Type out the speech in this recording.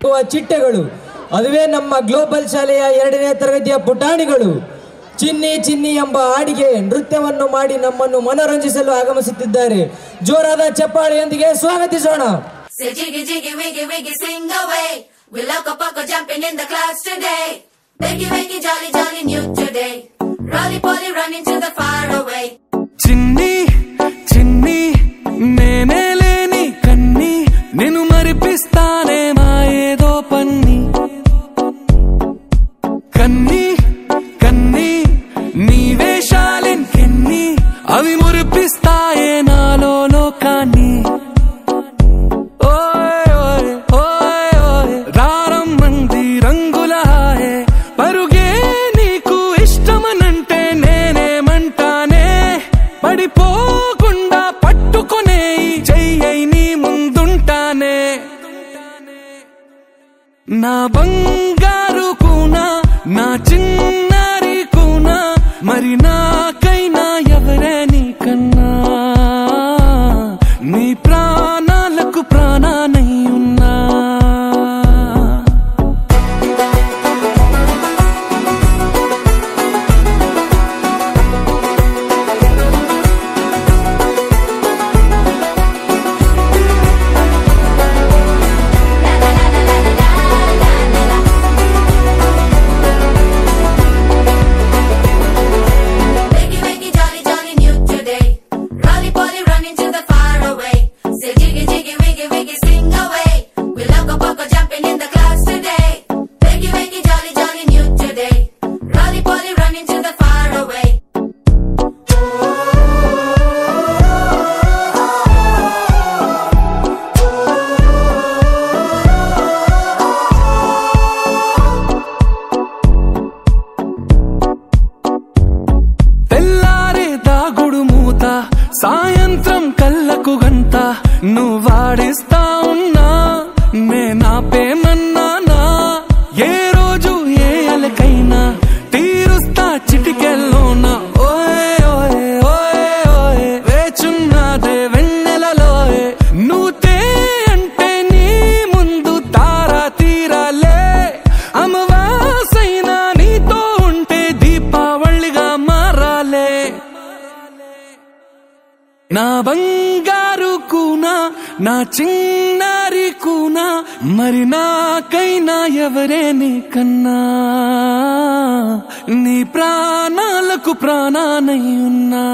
ತಲುಪುವ ಚಿಟ್ಟೆಗಳು, ಅದುವೇ ನಮ್ಮ ಗ್ಲೋಬಲ್ ಶಾಲೆಯ 2ನೇ ತರಗತಿಯ ಪುಟಾಣಿಗಳು. ಚಿನ್ನಿ ಚಿನ್ನಿ ಎಂಬ ಹಾಡಿಗೆ ನೃತ್ಯವನ್ನು ಮಾಡಿ ನಮ್ಮನ್ನು ಮನೋರಂಜಿಸಲು ಆಗಮಿಸುತ್ತಿದ್ದಾರೆ. ಜೋರಾದ ಚಪ್ಪಾಳೆಯೊಂದಿಗೆ ಸ್ವಾಗತಿಸೋಣ. చిన్ని చిన్ని నేనే లేని కన్ని నేను మరిపిస్తానే మా ఏదో పన్ని కన్ని కన్ని నీ వేషాలెన్కెన్ని అవి మురిపిస్తాయే నాలో లోకాన్ని. ఓయ్ ఓయ్ ఓయ్ ఓయ్ రారమ్మంది రంగుల హాయే పరుగే నీకు ఇష్టమనంటే నేనేమంటానే పడిపోకుండా పట్టుకునే చెయ్యి నీ ముందుంటానే. నా బంగారు కూనా నా చిన్నారి కూనా మరి నాకైనా ఎవరే నీకన్నా నీ ప్రాణాలకు ప్రాణానై ఉన్నా. సాయంత్రం కళ్ళకు గంట నువ్వాడిస్తా ఉన్నా నేనాపేమన్నానా ఏ రోజు ఏ అలకైనా తీరుస్తా చిటికెల్లోనా. ఓయ్ ఓయ్ ఓయ్ ఓయ్ వేచున్నదే వెన్నెలలోయే నువ్వుతే అంటే నీ ముందు తారా తీరాలే అమవాసైనా నీతో ఉంటే దీపావళిగా మారాలే. నా బంగారు కూనా నా చిన్నారి కూనా మరి నాకైనా ఎవరే నీకన్నా నీ ప్రాణాలకు ప్రాణానై ఉన్నా.